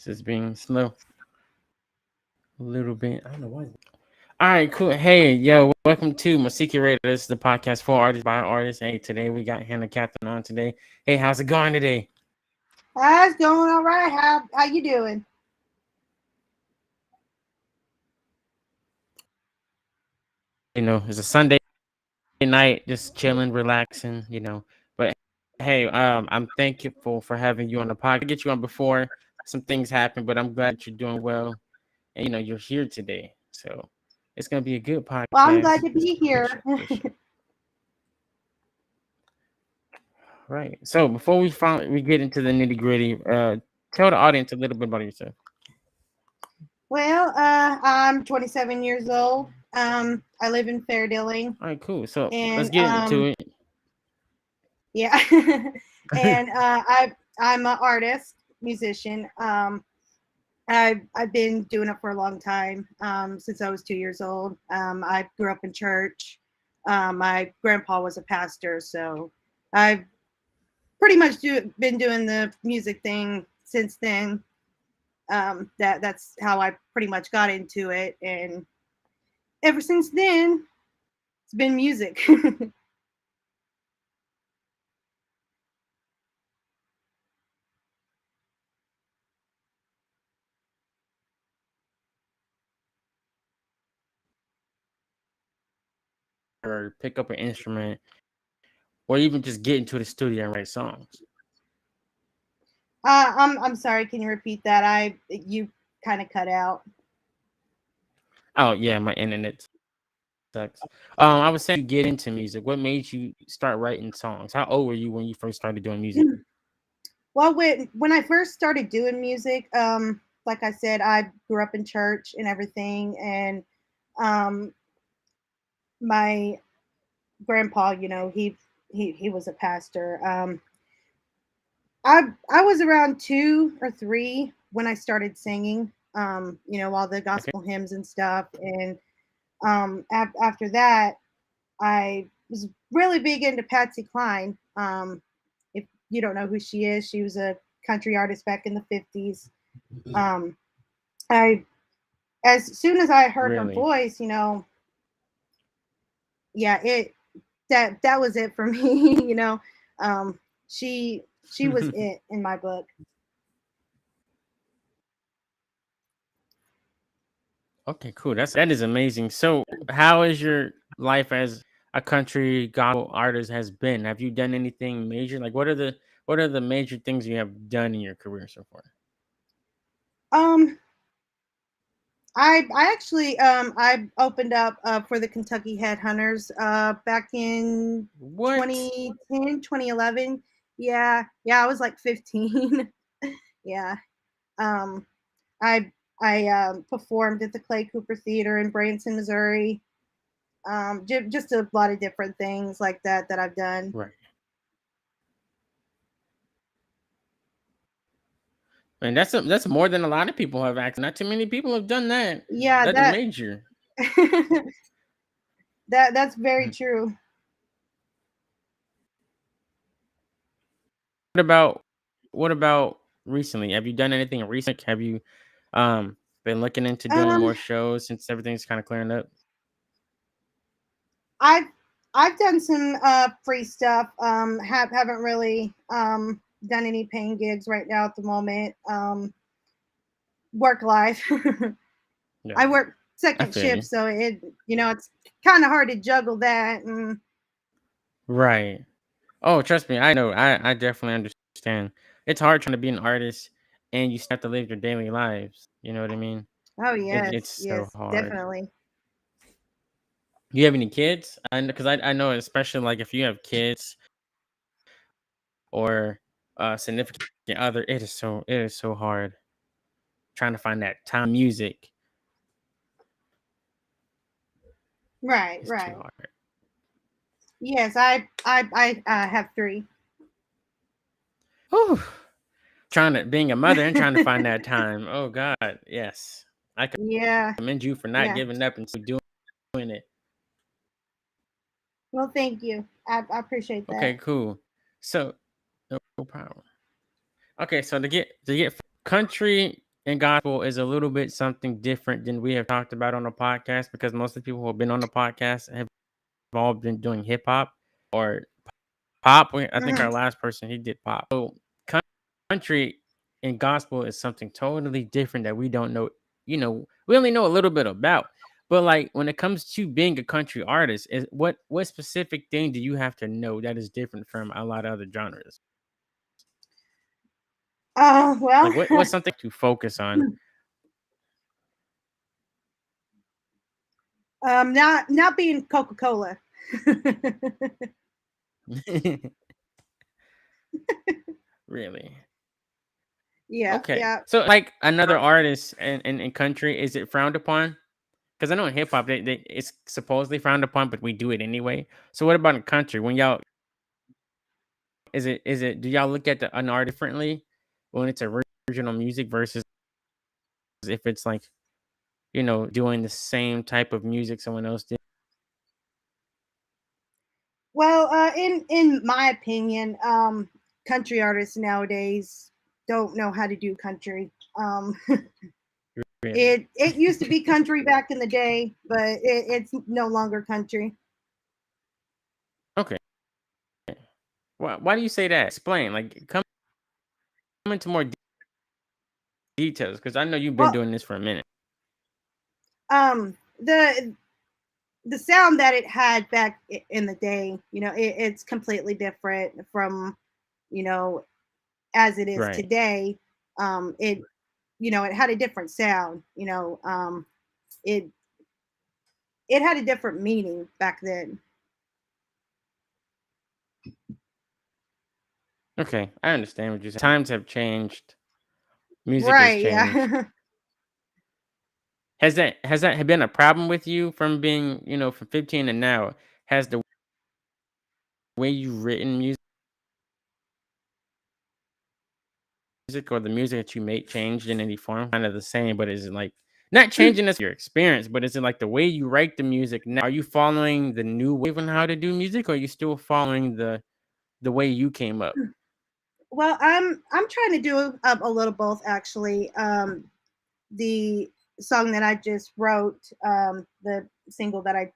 This is being slow a little bit. I don't know why. All right, cool. Hey, yo, welcome to Mousiki Radio. This is the podcast for artists by artists. Hey, today we got Hannah Catherine on today. Hey, how's it going today? It's going all right. How you doing? It's a Sunday night, just chilling, relaxing. But hey, I'm thankful for having you on the podcast. I get you on before some things happen, but I'm glad you're doing well, and you're here today. So it's gonna be a good Well, I'm glad podcast. to be here. For sure. Right. So before we get into the nitty gritty, tell the audience a little bit about yourself. Well, I'm 27 years old. I live in Fairdealing, All right, cool. So let's and get into it. yeah, and I'm an artist, musician. I've been doing it for a long time, since I was 2 years old. I grew up in church. My grandpa was a pastor, so I've pretty much been doing the music thing since then. That's how I pretty much got into it, and ever since then, it's been music. Or pick up an instrument, or even just get into the studio and write songs. I'm sorry. Can you repeat that? You kind of cut out. Oh yeah, my internet sucks. I was saying you get into music. What made you start writing songs? How old were you when you first started doing music? Well, when I first started doing music, like I said, I grew up in church and everything, and um, my grandpa, he was a pastor. I was around 2 or 3 when I started singing. All the Okay. gospel hymns and stuff, and after that, I was really big into Patsy Cline. If you don't know who she is, she was a country artist back in the 50s. Um, I as soon as I heard her Really? voice, yeah, that was it for me. Um, she was it in my book. Okay, cool. That is amazing. So, how is your life as a country gospel artist has been? Have you done anything major? Like, what are the major things you have done in your career so far? Um, I actually I opened up for the Kentucky Headhunters back in What? 2010, 2011. Yeah, I was like 15. Yeah. Um, I performed at the Clay Cooper Theater in Branson, Missouri. Just a lot of different things like that I've done. Right. And that's more than a lot of people have actually. Not too many people have done that. Yeah, That's major. that's very true. What about what about recently? Have you done anything recent? Have you been looking into doing Um, more shows since everything's kind of clearing up? I've I've done some free stuff. Haven't really done any paying gigs right now at the moment. Work life. Yeah, I work I second feel shift, you. so it's kind of hard to juggle that. And Right. Oh, trust me, I know. I definitely understand. It's hard trying to be an artist and you still have to live your daily lives. You know what I mean? oh It's yes, so yes, hard. definitely. Do you have any kids? Because I know, especially like if you have kids or significant other, it is so hard. trying to find that time music Right, is too right. hard. Yes, I have three. Whew. Trying to being a mother and trying to find that time. Oh God, yes. I Yeah, commend you for not yeah. giving up and still doing it. Well, thank you. I appreciate Okay, that. cool. So no problem. Okay, so to get country and gospel is a little bit something different than we have talked about on the podcast because most of the people who have been on the podcast have all been doing hip hop or pop. I think Hmm. our last person he did pop. So country and gospel is something totally different that we don't know. We only know a little bit about. But like when it comes to being a country artist, is what specific thing do you have to know that is different from a lot of other genres? Well, Like what's something to focus on? not being Coca Cola. Really? Yeah, Okay. yeah. So like another artist in country, is it frowned upon? Because I know in hip hop it's supposedly frowned upon, but we do it anyway. So what about in country? When y'all is it do y'all look at an art differently when it's original music versus if it's like, doing the same type of music someone else did? Well, in my opinion, country artists nowadays don't know how to do country. Um, Really? it used to be country back in the day, but it's no longer country. Okay. Why do you say that? Explain. Like come into more details because I know you've been Well, doing this for a minute. the sound that it had back in the day, it's completely different from you know as it is Right. today. It it had a different sound. It it had a different meaning back then. Okay. I understand what you're saying. Times have changed. Music has Right, changed. yeah. Has that been a problem with you from being, from 15 and now? Has the way you've written music or the music that you make changed in any form? Kind of the same, but is it like not changing as your experience, but is it like the way you write the music now? Are you following the new wave on how to do music, or are you still following the way you came up? Well, I'm trying to do a little both actually. The song that I just wrote, the single that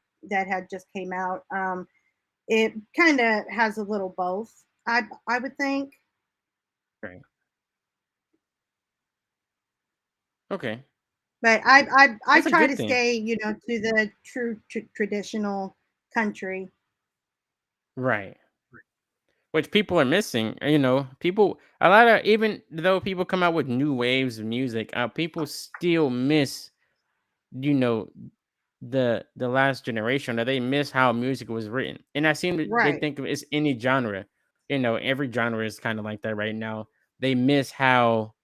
had just came out, it kind of has a little both. I would think, Right. Okay. but I That's a try good to thing. stay, to the true traditional country. Right. Which people are missing. People a lot of even though people come out with new waves of music, people still miss, you know, the last generation, or they miss how music was written. And I seem to they Right, think of it's any genre. Every genre is kind of like that right now. They miss how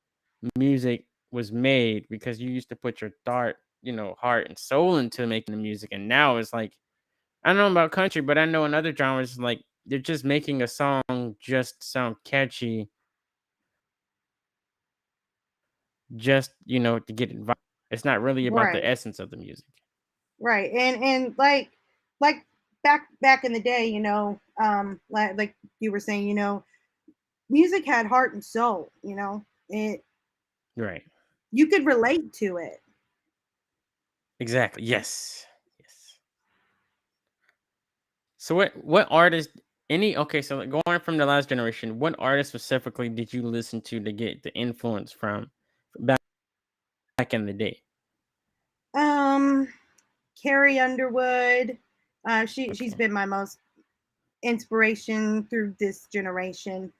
music was made because you used to put your heart and soul into making the music. And now it's like I don't know about country, but I know in other genres like they're just making a song just sound catchy, just to get it viral. It's not really about the right, essence of the music. right, and like back in the day, like you were saying, music had heart and soul. It Right. you could relate to it. Exactly. Yes. Yes. So what artist any okay, so like going from the last generation, what artist specifically did you listen to get the influence from back back in the day? Um, Carrie Underwood, she's Okay. been my most inspiration through this generation.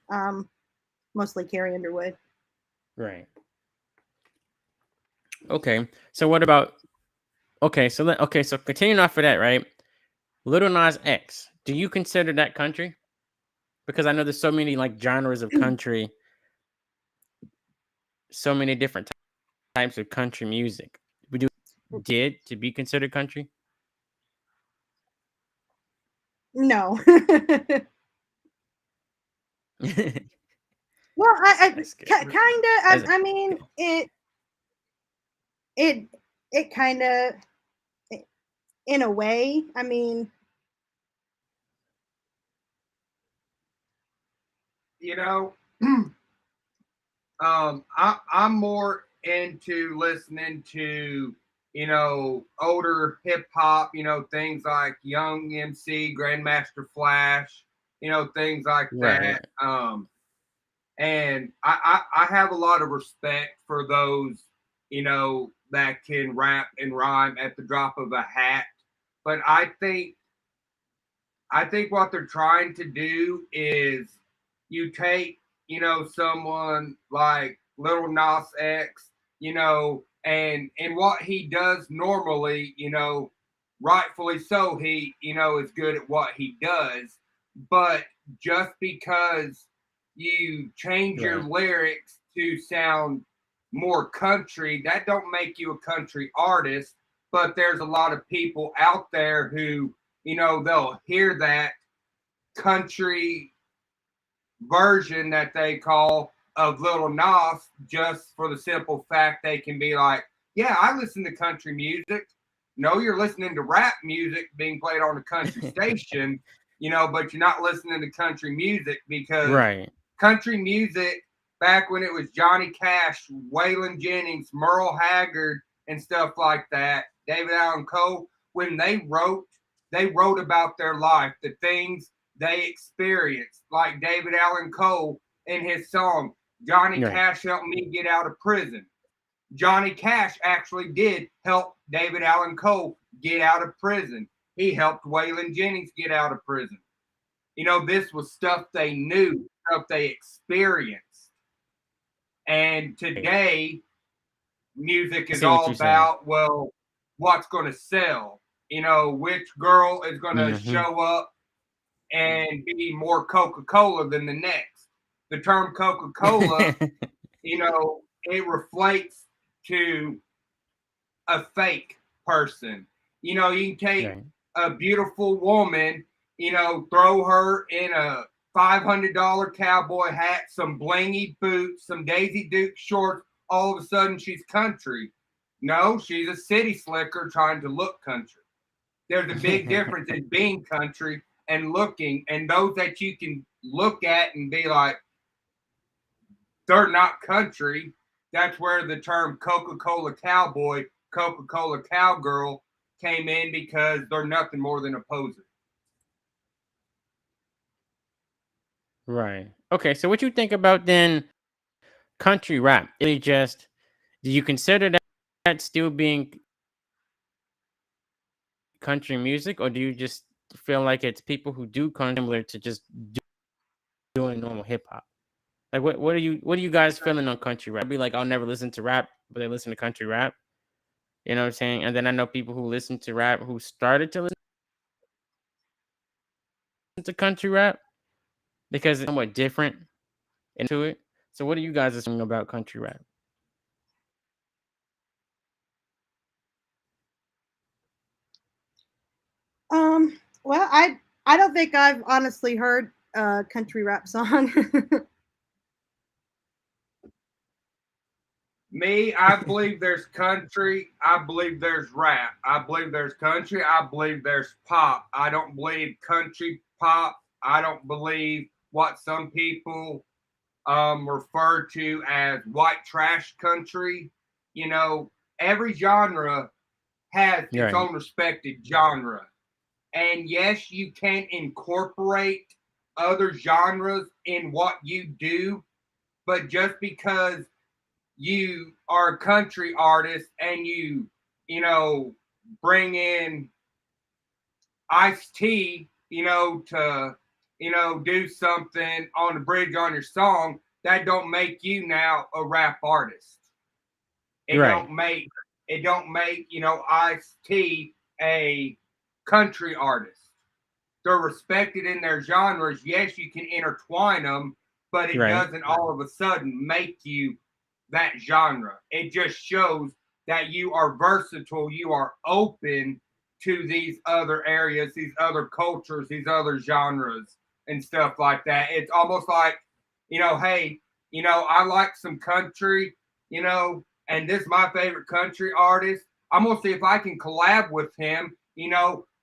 Mostly Carrie Underwood. Right. Okay. So what about so continuing off of that, right? Little Nas X. Do you consider that country? Because I know there's so many like genres of country, so many different types of country music would you did to be considered country? No. that's, Well, that's good. kind of. That's, I mean, it it kind of, in a way. I mean, You know, I'm more into listening to, older hip hop, things like Young MC, Grandmaster Flash, things like right. that. And I have a lot of respect for those, that can rap and rhyme at the drop of a hat. But I think what they're trying to do is you take, someone like Little Nas X, and what he does normally, rightfully so, he, is good at what he does. But just because you change your Right. lyrics to sound more country, that don't make you a country artist. But there's a lot of people out there who, they'll hear that country version that they call of Little Nas just for the simple fact they can be like, yeah, I listen to country music. No, you're listening to rap music being played on a country station, but you're not listening to country music because Right. country music back when it was Johnny Cash, Waylon Jennings, Merle Haggard, and stuff like that, David Allan Coe, when they wrote about their life, the things they experienced, like David Allan Coe in his song, Johnny Right. Cash helped me get out of prison. Johnny Cash actually did help David Allan Coe get out of prison. He helped Waylon Jennings get out of prison. This was stuff they knew, stuff they experienced. And Right. today, music I is see what all you're saying. about, well, what's going to sell? Which girl is going to Hmm. show up and be more Coca Cola than the next? The term Coca Cola, it reflects to a fake person. You can take right. a beautiful woman, throw her in a $500 cowboy hat, some blingy boots, some Daisy Duke shorts. All of a sudden, she's country. No, she's a city slicker trying to look country. There's a big difference in being country and looking, and those that you can look at and be like, they're not country. That's where the term Coca Cola cowboy, Coca Cola cowgirl came in because they're nothing more than a poser. Right. Okay. So, what you think about then country rap? It just do you consider that still being country music, or do you just feel like it's people who do country similar to just doing normal hip hop? Like, what are you guys feeling on country rap? I'd be like, I'll never listen to rap, but they listen to country rap. You know what I'm saying? And then I know people who listen to rap who started to listen to country rap because it's somewhat different into it. So, what are you guys assuming about country rap? well, I don't think I've honestly heard a country rap song. Me, I believe there's country. I believe there's rap. I believe there's country. I believe there's pop. I don't believe country pop. I don't believe what some people refer to as white trash country. You know, every genre has its Right. own respected genre. And yes, you can incorporate other genres in what you do, but just because you are a country artist and you know, bring in Ice T, to, do something on the bridge on your song, that don't make you now a rap artist. It Right. don't make Ice T a country artist. They're respected in their genres. Yes, you can intertwine them, but it Right. doesn't all of a sudden make you that genre. It just shows that you are versatile, you are open to these other areas, these other cultures, these other genres and stuff like that. It's almost like, hey, I like some country, and this is my favorite country artist. I'm gonna see if I can collab with him.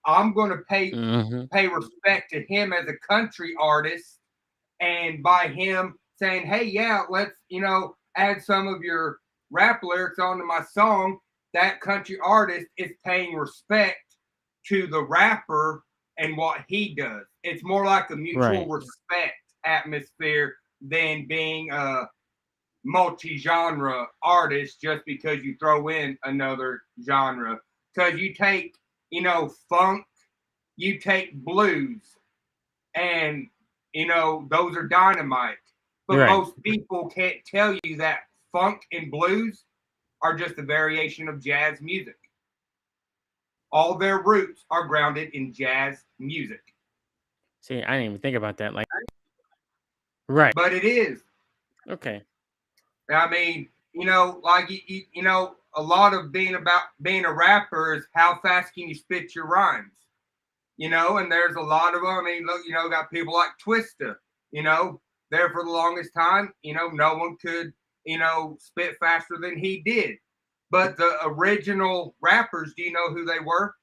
I'm gonna pay respect to him as a country artist, and by him saying, hey, yeah, let's add some of your rap lyrics onto my song. That country artist is paying respect to the rapper and what he does. It's more like a mutual Right. respect atmosphere than being a multi-genre artist just because you throw in another genre. Because you take, funk, you take blues, and those are dynamite. But Right. most people can't tell you that funk and blues are just a variation of jazz music. All their roots are grounded in jazz music. See, I didn't even think about that. Like, right. But it is. Okay. I mean, like a lot of being a rapper is how fast can you spit your rhymes. And there's a lot of them. I mean, look, got people like Twista, there for the longest time, no one could, spit faster than he did. But the original rappers, do you know who they were?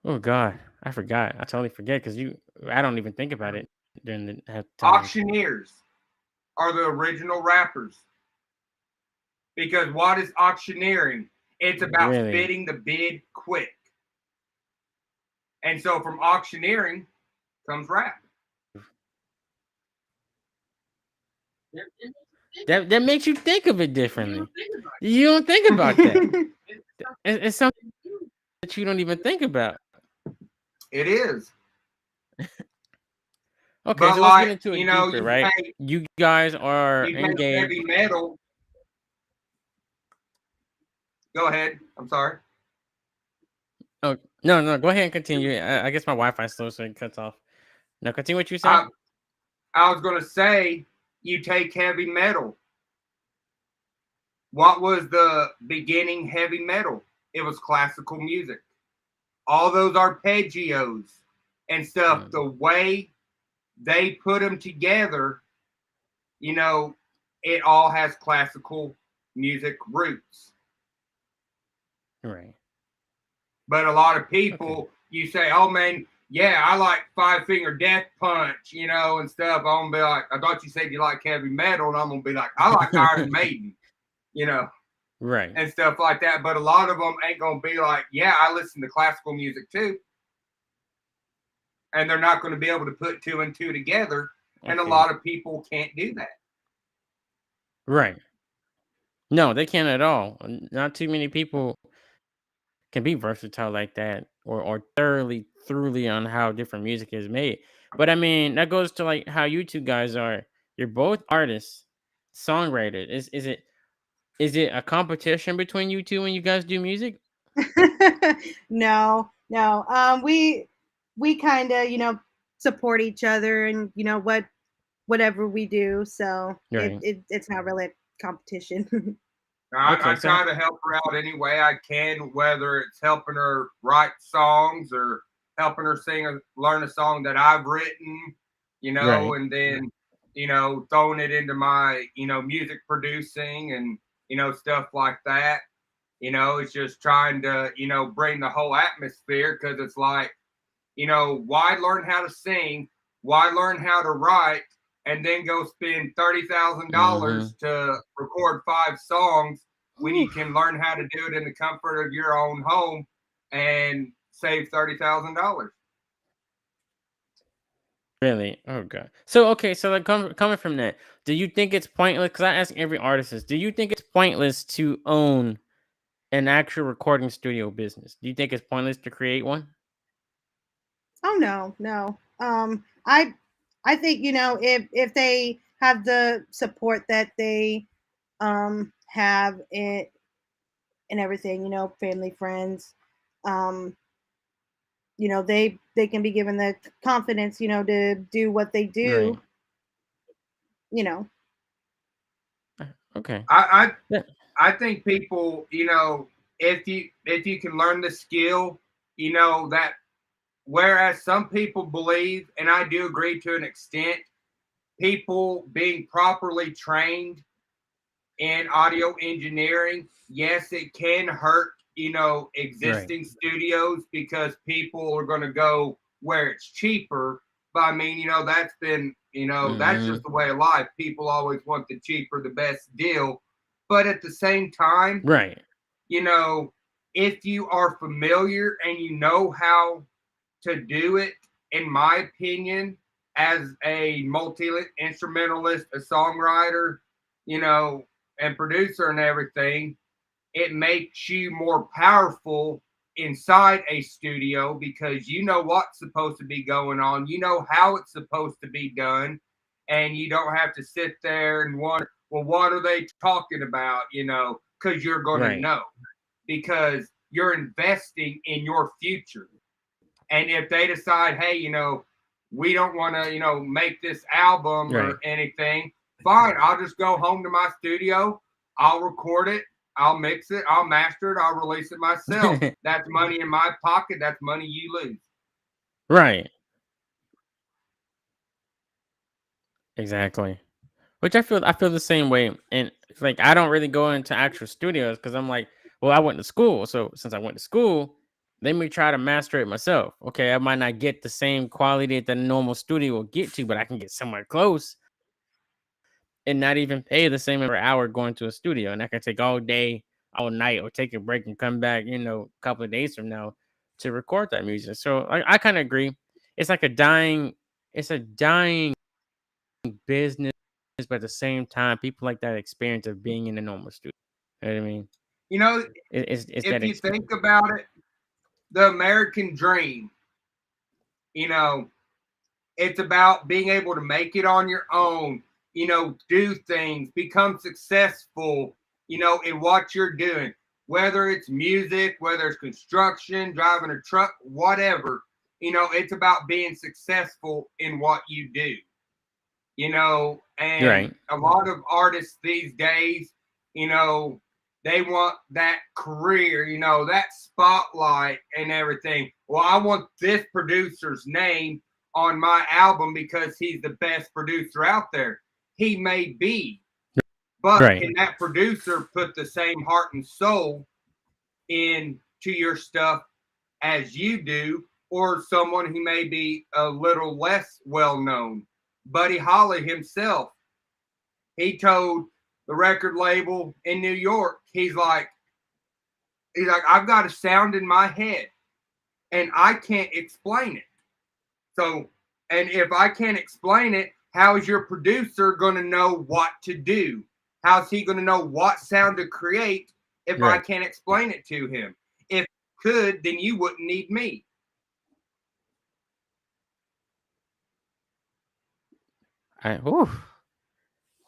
Oh God, I forgot. I totally forget because I don't even think about it during that time. Auctioneers are the original rappers. Because what is auctioneering? It's about Really? spitting the bid quick. And so from auctioneering comes rap. That makes you think of it differently. You don't think about that. It's something that you don't even think about. It is. Okay, But so let's get like, into it deeper, right? You guys are you take engaged. heavy metal. Go ahead. I'm sorry. Oh no, go ahead and continue. I guess my Wi-Fi's slow, so it cuts off. Now continue what you said. I was gonna say you take heavy metal. What was the beginning heavy metal? It was classical music. All those arpeggios and stuff, the way they put them together, it all has classical music roots. Right. But a lot of people, you say, oh man, yeah, I like Five Finger Death Punch, and stuff. I'm gonna be like, I thought you said you like heavy metal, and I'm gonna be like, I like Iron Maiden, Right. and stuff like that. But a lot of them ain't gonna be like, yeah, I listen to classical music too. And they're not going to be able to put two and two together. And a lot of people can't do that. Right. No, they can't at all. Not too many people can be versatile like that or thoroughly on how different music is made. But I mean, that goes to like how you two guys are. You're both artists, songwriters. Is it a competition between you two when you guys do music? No. We kind of support each other, and whatever we do. So Right. it's not really a competition. I try to help her out any way I can, whether it's helping her write songs or helping her learn a song that I've written, Right. and then, throwing it into my, music producing and, stuff like that. It's just trying to, bring the whole atmosphere, because it's like, why learn how to sing? Why learn how to write and then go spend $30,000 to record 5 songs when you can learn how to do it in the comfort of your own home and save $30,000? Really? Oh god. So okay, so like coming from that, do you think it's pointless? Because I ask every artist this, do you think it's pointless to own an actual recording studio business? Do you think it's pointless to create one? Oh no. I think if they have the support that they have it and everything, family, friends, um, they can be given the confidence, to do what they do, Right. you know. Okay. I Yeah. I think people, if you can learn the skill, that whereas some people believe, and I do agree to an extent, people being properly trained in audio engineering, yes, it can hurt, Right. existing studios because people are going to go where it's cheaper. But I mean, that's Mm-hmm. just the way of life. People always want the cheaper, the best deal. But at the same time, Right. you know, if you are familiar and you know how to do it, in my opinion, as a multi instrumentalist, a songwriter, you know, and producer and everything, it makes you more powerful inside a studio because you know what's supposed to be going on, you know how it's supposed to be done, and you don't have to sit there and wonder, well, what are they talking about, because you're going to Right. know because you're investing in your future. And if they decide, hey, we don't want to, make this album Right. or anything, fine. I'll just go home to my studio. I'll record it. I'll mix it. I'll master it. I'll release it myself. That's money in my pocket. That's money you lose. Right. Exactly. Which I feel the same way, and it's like I don't really go into actual studios because I'm like, well, I went to school, so since I went to school, let me try to master it myself. Okay, I might not get the same quality that the normal studio will get to, but I can get somewhere close and not even pay the same per hour going to a studio, and I can take all day, all night, or take a break and come back, a couple of days from now to record that music. So I kind of agree. It's like it's a dying business, but at the same time, people like that experience of being in a normal studio. You know what I mean? You know, It's if that you experience. think about it, the American dream, you know, it's about being able to make it on your own, do things, become successful, in what you're doing, whether it's music, whether it's construction, driving a truck, whatever. It's about being successful in what you do, and Right, a lot of artists these days, you know, they want that career, that spotlight and everything. Well, I want this producer's name on my album because he's the best producer out there. He may be, but right, can that producer put the same heart and soul into your stuff as you do, or someone who may be a little less well known? Buddy Holly himself, he told the record label in New York, he's like, I've got a sound in my head and I can't explain it. So, and if I can't explain it, how is your producer going to know what to do? How's he going to know what sound to create if I right. can't explain it to him? If you could, then you wouldn't need me. Whew,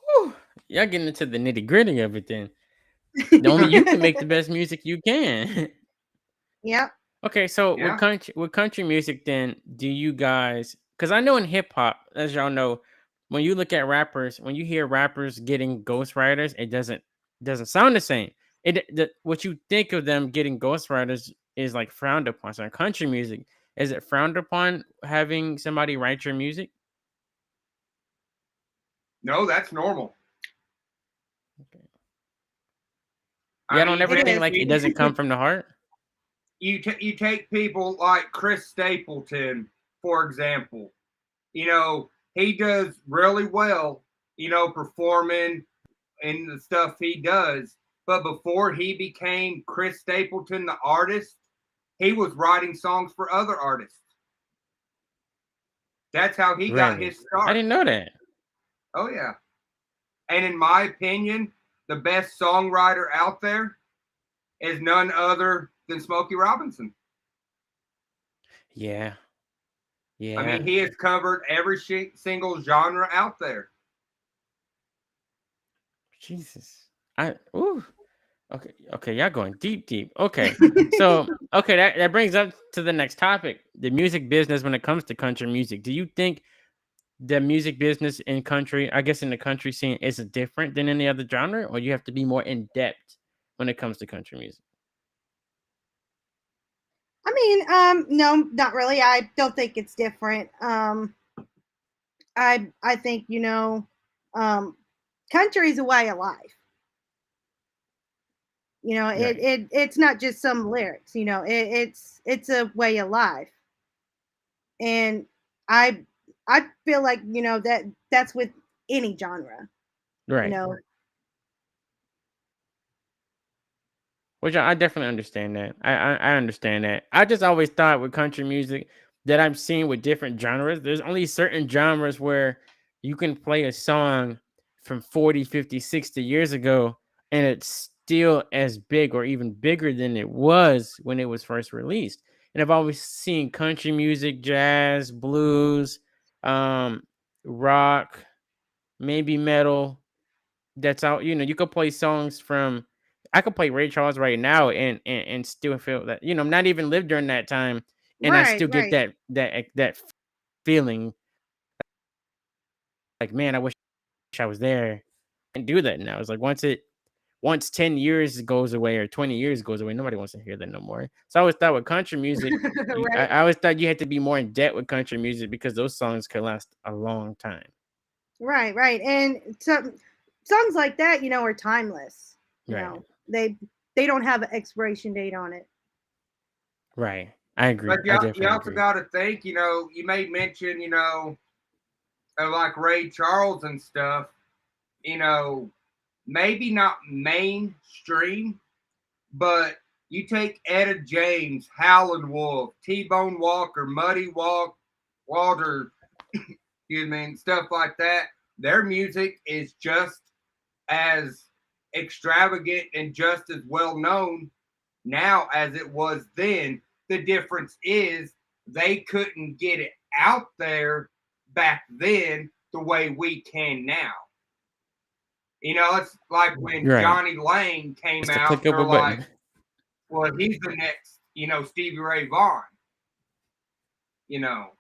whew. Y'all getting into the nitty gritty of it then. Only you can make the best music you can. Yep. Okay, so Yeah. with country music, then do you guys? Because I know in hip hop, as y'all know, when you look at rappers, when you hear rappers getting ghostwriters, it doesn't sound the same. What you think of them getting ghostwriters is like frowned upon. So in country music, is it frowned upon having somebody write your music? No, that's normal. Okay. I Yeah, I don't mean, ever It think is. like it doesn't come from the heart. you take people like Chris Stapleton, for example. He does really well, performing and the stuff he does. But before he became Chris Stapleton, the artist, he was writing songs for other artists. That's how he got Really, his I start. didn't know that. Oh, yeah. And in my opinion, the best songwriter out there is none other than Smokey Robinson. Yeah, I mean, yeah. he has covered every single genre out there. Jesus, ooh. Okay, okay, y'all going deep, deep. Okay, so okay, that brings up to the next topic: the music business when it comes to country music. the music business in country, I guess in the country scene, is it different than any other genre, or you have to be more in depth when it comes to country music? I mean, no, not really. I don't think it's different. I think um, country is a way of life. Right. It's not just some lyrics. It's a way of life, and I I feel like that's with any genre. You Right. know, Which I definitely understand that. I understand that. I just always thought with country music that I'm seeing with different genres, there's only certain genres where you can play a song from 40, 50, 60 years ago and it's still as big or even bigger than it was when it was first released. And I've always seen country music, jazz, blues, um, rock, maybe metal, that's out. You could play songs from. I could play Ray Charles right now and still feel that I'm not even lived during that time, and I right, still get right, that feeling like, man, I wish I was there and do that now. It's like once 10 years goes away or 20 years goes away, nobody wants to hear that no more. So I always thought with country music, I right, I always thought you had to be more in debt with country music because those songs could last a long time. right, right. And some songs like that, are timeless. You Right, know, they they don't have an expiration date on it. right. I agree. But I you definitely also agree. got to think, you may mention, like Ray Charles and stuff, you know, maybe not mainstream, but you take Etta James, Howlin' Wolf, T-Bone Walker, Muddy Walker, excuse me, and stuff like that. Their music is just as extravagant and just as well known now as it was then. The difference is they couldn't get it out there back then the way we can now. It's like when Right. Johnny Lang came Just a out, click of they're a like, button. well, he's the next, Stevie Ray Vaughan. You know,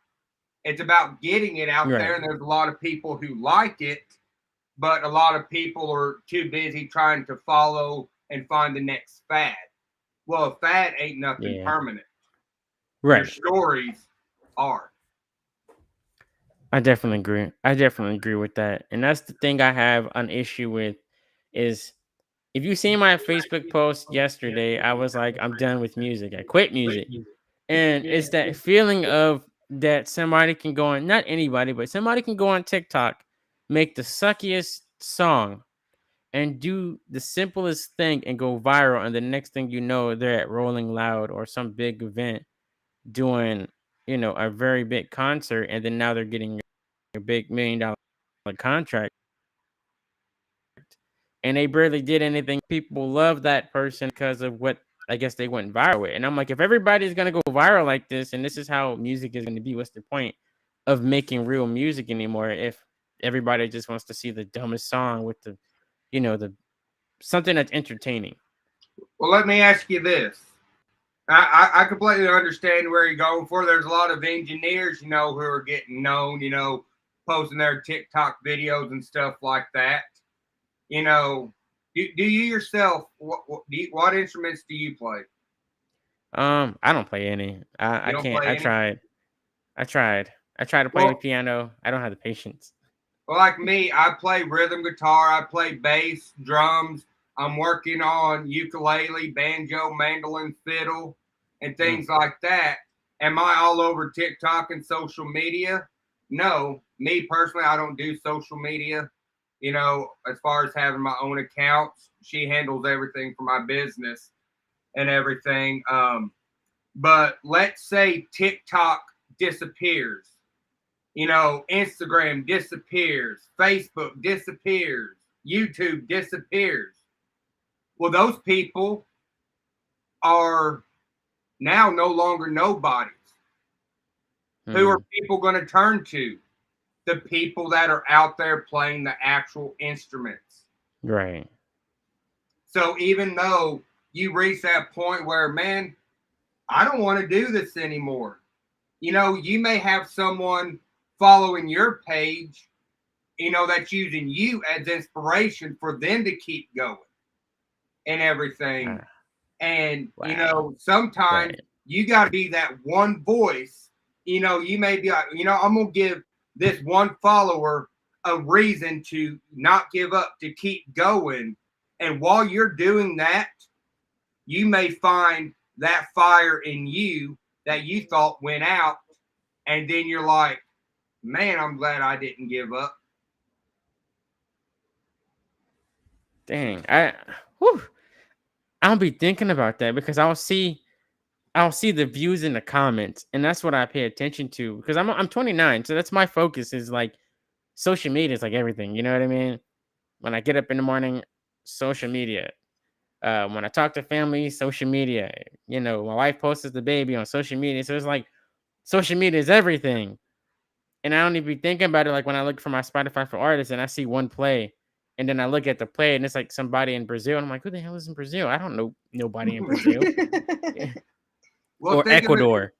it's about getting it out there, Right. and there's a lot of people who like it, but a lot of people are too busy trying to follow and find the next fad. Well, a fad ain't nothing Yeah. permanent. Your Right. stories are. I definitely agree. I definitely agree with that. And that's the thing I have an issue with is if you see my Facebook post yesterday, I was like, I'm done with music. I quit music. And it's that feeling of that somebody can go on, not anybody, but somebody can go on TikTok, make the suckiest song and do the simplest thing and go viral. And the next thing you know, they're at Rolling Loud or some big event doing, a very big concert. And then now they're getting a big $1 million contract and they barely did anything. People love that person because of what I guess they went viral with. And I'm like, if everybody's gonna go viral like this, and this is how music is gonna be, what's the point of making real music anymore? If everybody just wants to see the dumbest song with the something that's entertaining. Well, let me ask you this. I completely understand where you're going for. There's a lot of engineers, who are getting known, posting their TikTok videos and stuff like that. You know, do you yourself, what instruments do you play? I don't play any. I You don't can't. play I any? tried. I tried. I tried to play the Well, piano. I don't have the patience. like me, I play rhythm guitar, I play bass, drums. I'm working on ukulele, banjo, mandolin, fiddle, and Mm, things like that. Am I all over TikTok and social media? No. Me personally, I don't do social media. As far as having my own accounts, she handles everything for my business and everything. But let's say TikTok disappears. Instagram disappears, Facebook disappears, YouTube disappears. Well, those people are now no longer nobodies. Who are mm, people going to turn to? The people that are out there playing the actual instruments. right. So even though you reach that point where, man, I don't want to do this anymore. You may have someone following your page, that's using you as inspiration for them to keep going and everything. Ah, And, wow. sometimes Right. you got to be that one voice. You may be like, I'm going to give this one follower a reason to not give up, to keep going. And while you're doing that, you may find that fire in you that you thought went out. And then you're like, man, I'm glad I didn't give up. Dang. Whew, I'll be thinking about that because I'll see the views in the comments, and that's what I pay attention to because I'm 29, so that's my focus is like social media is like everything. You know what I mean? When I get up in the morning, social media. When I talk to family, social media. My wife posts the baby on social media, so it's like social media is everything. And I don't even be thinking about it. Like when I look for my Spotify for artists, and I see one play, and then I look at the play, and it's like somebody in Brazil, and I'm like, who the hell is in Brazil? I don't know nobody in Brazil. Yeah. Well, Or Ecuador.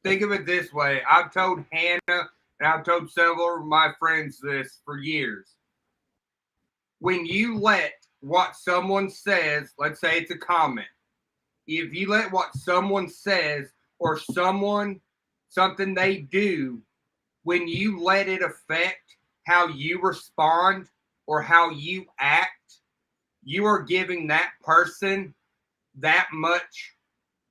think of it this way. I've told Hannah and I've told several of my friends this for years. When you let what someone says, let's say it's a comment, if you let what someone says or something they do, when you let it affect how you respond or how you act, you are giving that person that much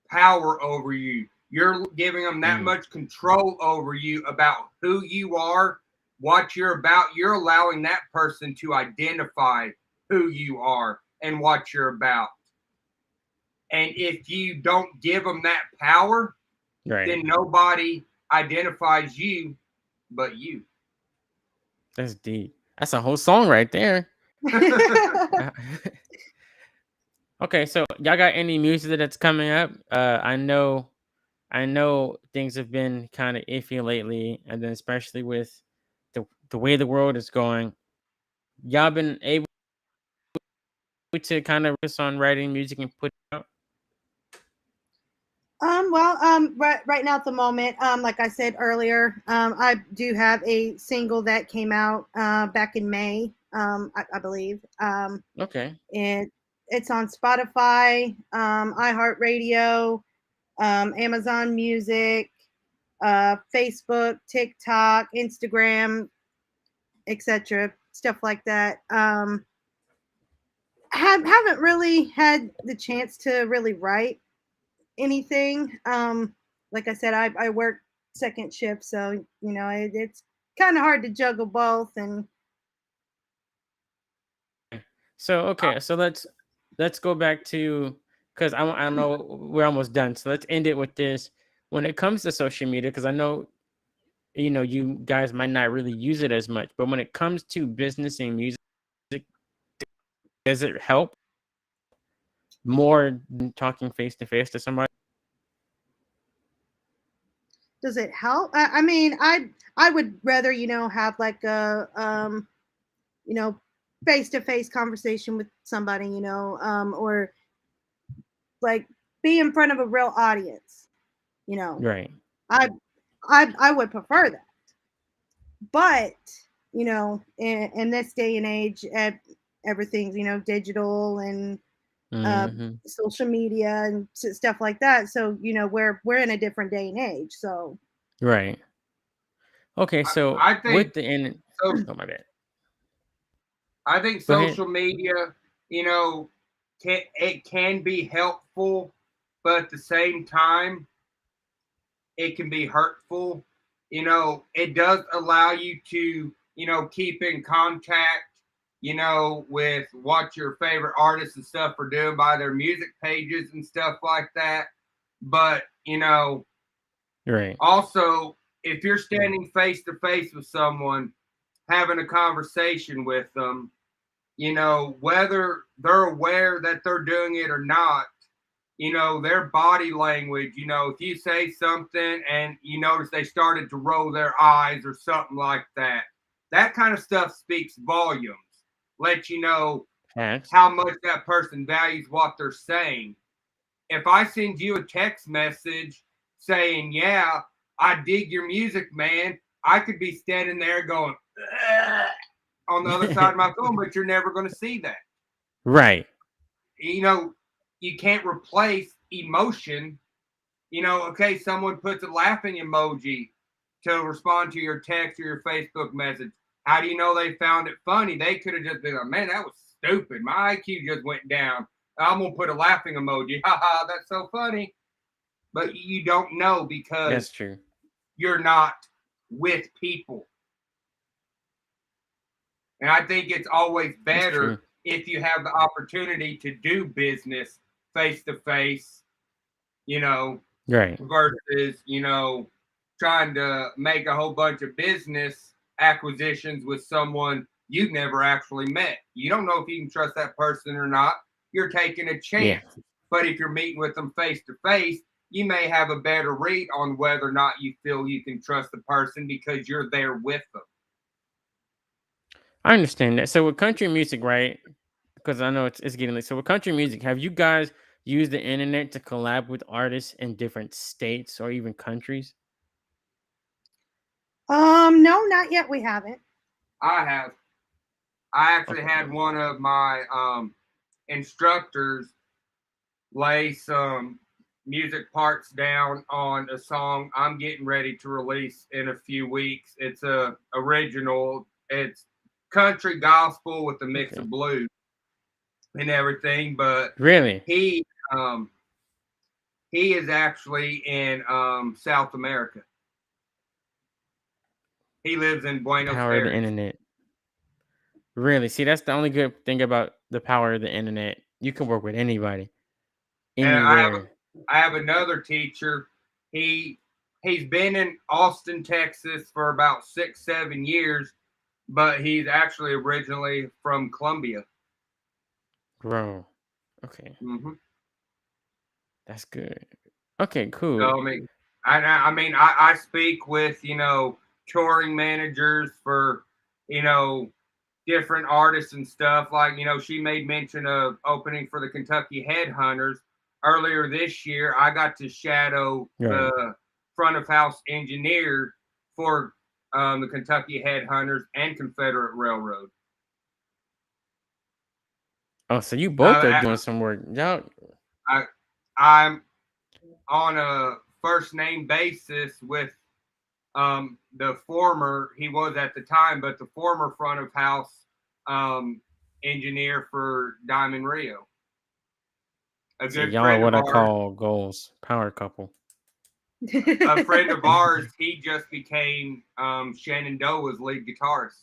power over you. You're giving them that Mm, much control over you about who you are, what you're about. You're allowing that person to identify who you are and what you're about. And if you don't give them that power, right. then nobody identifies you but you. That's deep. That's a whole song right there. Uh, okay, so y'all got any music that's coming up? I know things have been kind of iffy lately, and then especially with the way the world is going. Y'all been able to kind of focus on writing music and put it out? Right now at the moment, like I said earlier, I do have a single that came out back in May, I believe. Okay. And it's on Spotify, iHeartRadio, Amazon Music, Facebook, TikTok, Instagram, etc. Stuff like that. Haven't really had the chance to really write anything. Like I said, I work second shift, so it's kind of hard to juggle both. And So okay, so let's go back to because I know we're almost done. So let's end it with this. When it comes to social media, because I know you guys might not really use it as much, but when it comes to business and music, does it help more than talking face to face to somebody? does it help? I mean, I would rather have like a you know face to face conversation with somebody, or like be in front of a real audience. You know, Right. I I would prefer that. But in this day and age, everything's digital and uh, Hmm. social media and stuff like that. So we're in a different day and age. So Right. Okay. So I think with the end. so. Oh my bad. I think Go ahead. social media, it can be helpful, but at the same time, it can be hurtful. It does allow you to, keep in contact, with what your favorite artists and stuff are doing by their music pages and stuff like that. But, Right. also, if you're standing face to face with someone, having a conversation with them, whether they're aware that they're doing it or not, their body language, if you say something and you notice they started to roll their eyes or something like that, that kind of stuff speaks volumes, let you know Facts. how much that person values what they're saying. If I send you a text message saying, yeah, I dig your music, man, I could be standing there going on the other side of my phone, but you're never going to see that. Right. You can't replace emotion. Okay, someone puts a laughing emoji to respond to your text or your Facebook message. How do you know they found it funny? They could have just been like, man, that was stupid. My IQ just went down. I'm going to put a laughing emoji. Haha, that's so funny. But you don't know because That's true. you're not with people. And I think it's always better if you have the opportunity to do business face to face, Right. versus, trying to make a whole bunch of business acquisitions with someone you've never actually met. You don't know if you can trust that person or not. You're taking a chance. Yeah. But if you're meeting with them face to face, you may have a better read on whether or not you feel you can trust the person because you're there with them. I understand that. So with country music, right? Because I know it's getting late. So with country music, have you guys used the internet to collab with artists in different states or even countries? No, not yet. We haven't. I have. I actually Okay. had one of my instructors lay some music parts down on a song I'm getting ready to release in a few weeks. It's a original. It's country gospel with a mix of blues and everything. But Really? he is actually in South America. He lives in Buenos Power of the Aires. internet. Really? See, that's the only good thing about the power of the internet. You can work with anybody, And anywhere. I have another teacher. He's been in Austin, Texas for about 6-7 years, but he's actually originally from Colombia. Bro. Okay. Mm-hmm. That's good. Okay, cool. So I speak with touring managers for different artists and stuff. Like she made mention of opening for the Kentucky Headhunters earlier this year. I got to shadow Right. the front of house engineer for the Kentucky Headhunters and Confederate Railroad. Oh, so you both are I, doing some work. Y'all. I, I'm on a first name basis with the former, he was at the time, but the former front of house engineer for Diamond Rio. A So good y'all are friend of what I ours. call goals. Power couple. A friend of ours, he just became Shenandoah's lead guitarist.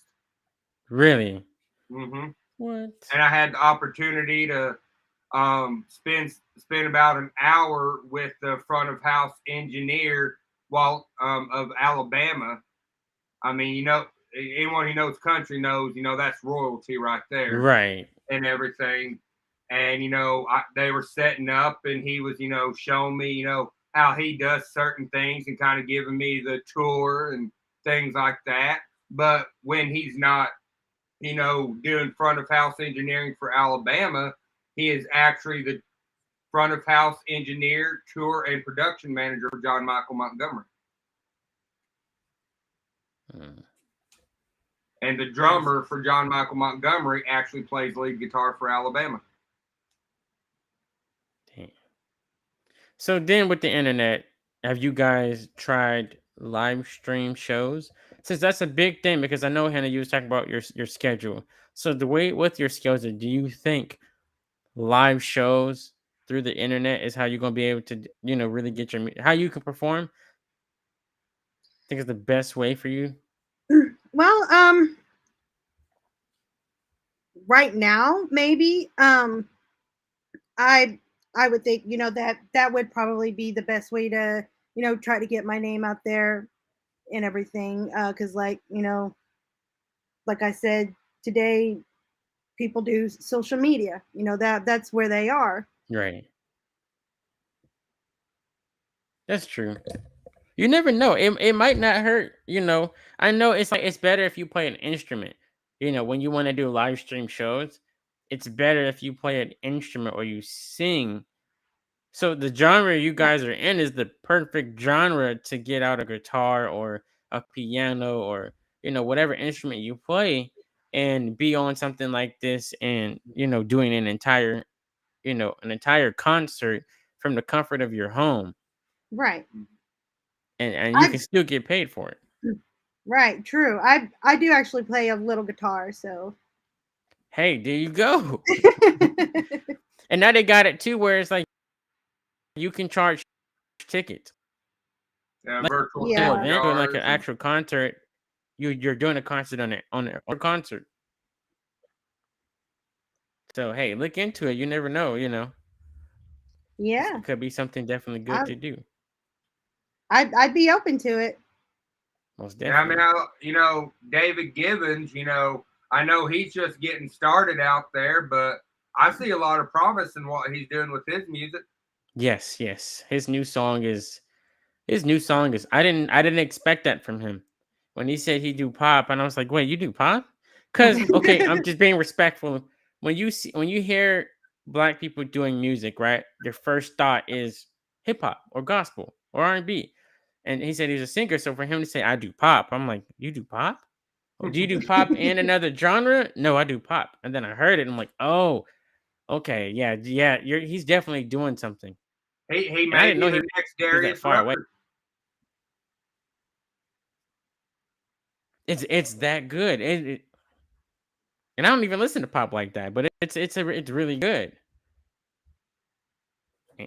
Really? Mm-hmm. What? And I had the opportunity to spend about an hour with the front of house engineer of Alabama. I mean, anyone who knows country knows, that's royalty right there. Right. And everything. And, they were setting up and he was, showing me, how he does certain things and kind of giving me the tour and things like that. But when he's not, doing front of house engineering for Alabama, he is actually the front of house engineer, tour, and production manager for John Michael Montgomery. And the drummer for John Michael Montgomery actually plays lead guitar for Alabama. Damn. So then with the internet, have you guys tried live stream shows? Since that's a big thing, because I know Hannah, you was talking about your schedule. So the way with your schedule, do you think live shows through the internet is how you're gonna be able to, really get how you can perform? Think it's the best way for you? Well, right now, maybe. I I would think that would probably be the best way to try to get my name out there and everything. Because like I said today, people do social media. That's where they are. Right. That's true. You never know. It might not hurt. I know it's like it's better if you play an instrument. When you want to do live stream shows, it's better if you play an instrument or you sing. So the genre you Yeah. guys are in is the perfect genre to get out a guitar or a piano or whatever instrument you play, and be on something like this, and doing an entire concert from the comfort of your home, Right. and you I can still get paid for it. right, true. I do actually play a little guitar, so Hey, there you go. And now they got it too, where it's like you can charge tickets. Like Virtual an yeah. event, doing like an StreamYards and actual concert. You're doing a concert on a concert. So hey, look into it. You never know. Yeah. It could be something definitely good I to do. I'd be open to it. Most yeah, I mean, definitely. David Gibbons, I know he's just getting started out there, but I see a lot of promise in what he's doing with his music. Yes, yes. His new song is I didn't expect that from him. When he said he do pop, and I was like, wait, you do pop? Cause okay, I'm just being respectful. When you hear black people doing music, right? Their first thought is hip hop or gospel or R&B. And he said he's a singer, so for him to say I do pop, I'm like, you do pop? Oh, do you do pop and another genre? No, I do pop. And then I heard it, I'm like, oh, okay, yeah, yeah, he's definitely doing something. He And I may didn't be know the he next was that Darius far away. Rucker. It's that good. And I don't even listen to pop like that, but it's really good.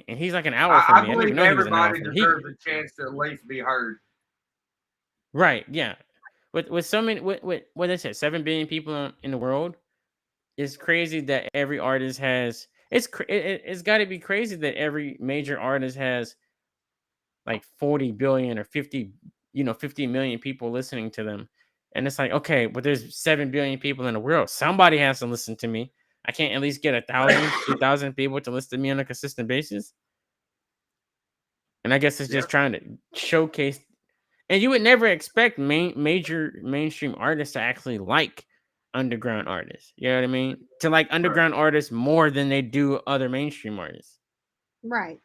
And he's like an hour from I me. I didn't even believe know he was an hour everybody from me. He deserves a chance to at least be heard. right, yeah. With so many, with what they said, 7 billion people in the world, it's crazy that every artist has. It's got to be crazy that every major artist has like 40 billion or 50 million people listening to them. And it's like, okay, but there's 7 billion people in the world. Somebody has to listen to me. I can't at least get 1,000, 2,000 people to listen to me on a consistent basis. And I guess it's Yeah, just trying to showcase. And you would never expect major mainstream artists to actually like underground artists. You know what I mean? To like right. underground artists more than they do other mainstream artists. Right.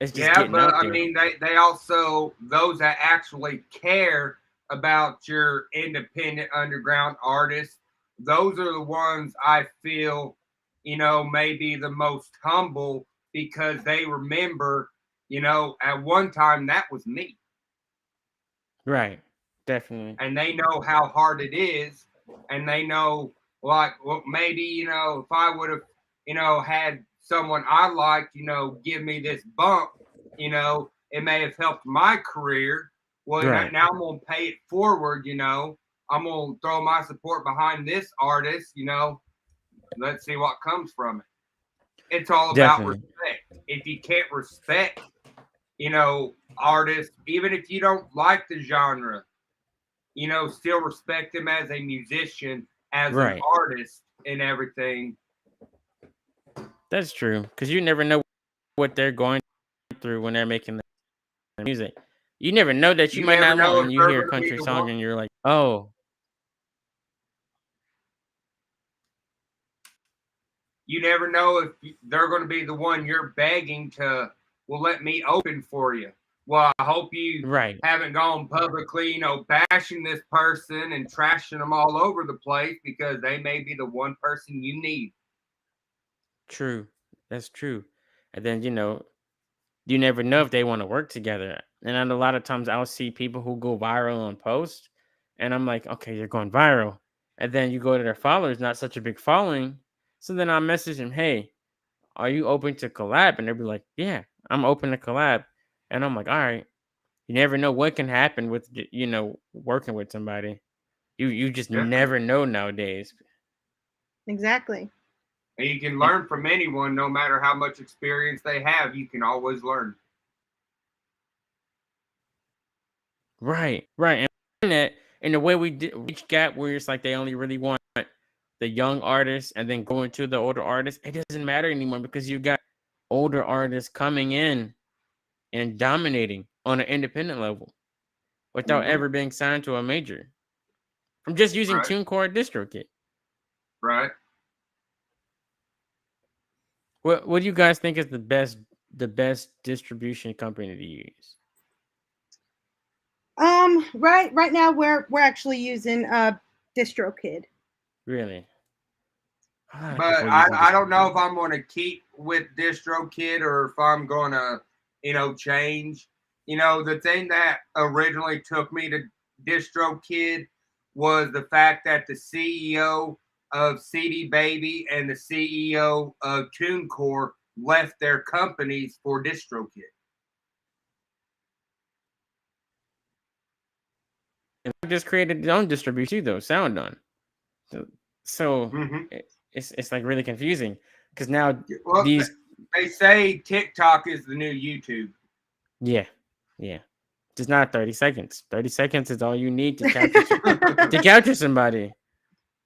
It's just Yeah, getting but out I there. mean, they also, those that actually care about your independent underground artists, those are the ones I feel, may be the most humble because they remember, at one time that was me. Right. Definitely. And they know how hard it is. And they know, like, well, maybe, if I would have, had someone I liked, give me this bump, it may have helped my career. Well, Right. now I'm going to pay it forward, I'm going to throw my support behind this artist, let's see what comes from it. It's all about Definitely. respect. If you can't respect, artists, even if you don't like the genre, still respect him as a musician, as an Right. artist, and everything. That's true. Because you never know what they're going through when they're making the music. You never know that you You might never not know like, if and you they're hear a going to be country the one. song and you're like, oh, You never know if they're going to be the one you're begging to. Well, let me open for you. Well, I hope you right. haven't gone publicly, bashing this person and trashing them all over the place because they may be the one person you need. True. That's true. And then, you never know if they want to work together. And then a lot of times I'll see people who go viral on posts, and I'm like, okay, you're going viral. And then you go to their followers, not such a big following. So then I'll message them, hey, are you open to collab? And they'll be like, yeah, I'm open to collab. And I'm like, all right. You never know what can happen with working with somebody. You just Definitely. never know nowadays. Exactly. And you can And learn from anyone, no matter how much experience they have. You can always learn. right, right. And that in the way we reach gap where it's like they only really want the young artists and then go into the older artists, it doesn't matter anymore because you got older artists coming in and dominating on an independent level without Mm-hmm. ever being signed to a major from just using Right. TuneCore DistroKit. Right. What do you guys think is the best distribution company to use? Right now we're actually using DistroKid. Really? A lot of But people using I don't know DistroKid. if I'm going to keep with DistroKid or if I'm going to, change. The thing that originally took me to DistroKid was the fact that the CEO of CD Baby and the CEO of TuneCore left their companies for DistroKid. And I just created their own distribution too, though. SoundOn. So, so Hmm. it's like really confusing because now Well, these they say TikTok is the new YouTube. yeah, yeah. Just not 30 seconds. 30 seconds is all you need to capture to capture somebody.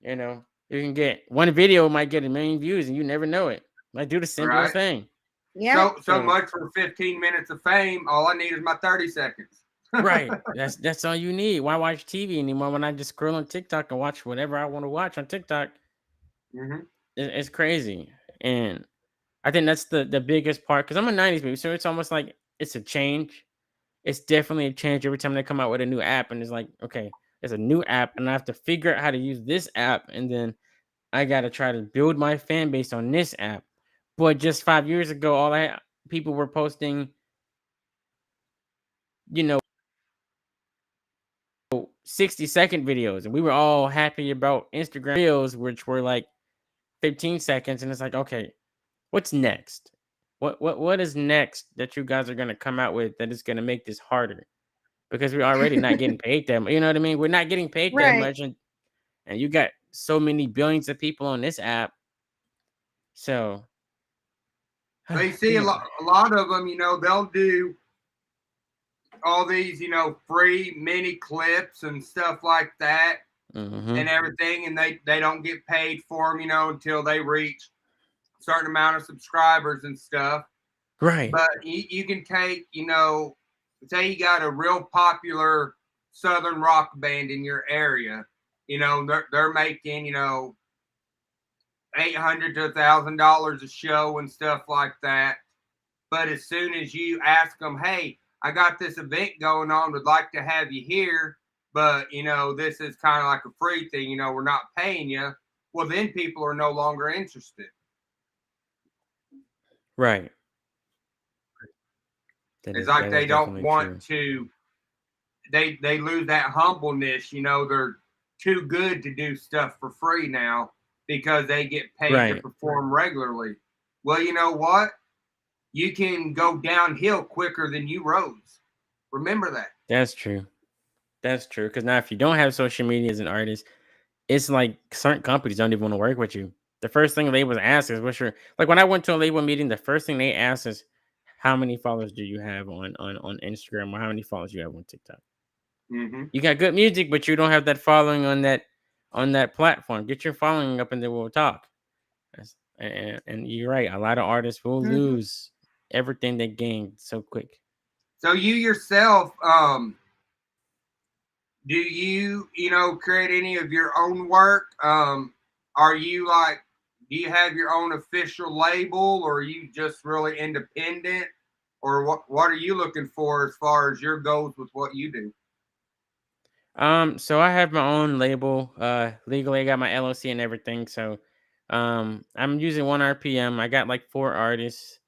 You know, you can get one video might get 1 million views and you never know it. Might do the simplest Right? thing. Yeah. So So much for 15 minutes of fame. All I need is my 30 seconds. right. That's all you need. Why watch TV anymore when I just scroll on TikTok and watch whatever I want to watch on TikTok? Hmm. It's crazy. And I think that's the biggest part because I'm a 90s baby. So it's almost like it's a change. It's definitely a change every time they come out with a new app. And it's like, okay, there's a new app and I have to figure out how to use this app. And then I got to try to build my fan base on this app. But just 5 years ago, people were posting, you know, 60-second videos. And we were all happy about Instagram reels, which were like 15 seconds. And it's like, okay, what's next? What is next that you guys are gonna come out with that is gonna make this harder? Because we're already not getting paid that much. You know what I mean? We're not getting paid that Right. much, and you got so many billions of people on this app. So So you see yeah. a lot of them, they'll do all these, free mini clips and stuff like that Mm-hmm. and everything. And they don't get paid for them, until they reach a certain amount of subscribers and stuff. Right. But you can take, say you got a real popular Southern rock band in your area, they're making, 800 to $1,000 a show and stuff like that. But as soon as you ask them, hey, I got this event going on, would like to have you here, but this is kind of like a free thing, we're not paying you. Well, then people are no longer interested. Right. It's like That is they don't definitely want true. to. They lose that humbleness. They're too good to do stuff for free now because they get paid to Right. perform regularly. Well, you know what? You can go downhill quicker than you rose. Remember that. That's true. That's true. Because now if you don't have social media as an artist, it's like certain companies don't even want to work with you. The first thing labels ask is what's your like when I went to a label meeting, the first thing they asked is how many followers do you have on Instagram or how many followers you have on TikTok? Mm-hmm. You got good music, but you don't have that following on that platform. Get your following up and then we'll talk. And you're right, a lot of artists will Hmm. lose everything they gained so quick. So you yourself, do you create any of your own work? Are you like, do you have your own official label, or are you just really independent, or what are you looking for as far as your goals with what you do? So I have my own label. Legally, I got my LLC and everything. So, I'm using 1 RPM. I got like 4 artists.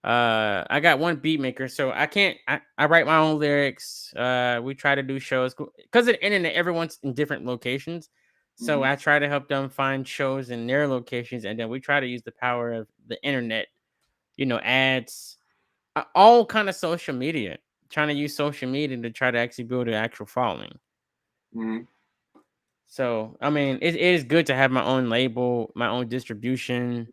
I got one beat maker. So I can't. I write my own lyrics. We try to do shows because of the internet. Everyone's in different locations. So Mm-hmm. I try to help them find shows in their locations, and then we try to use the power of the internet. Ads, all kind of social media. Trying to use social media to try to actually build an actual following. Mm-hmm. So, I mean, it is good to have my own label, my own distribution.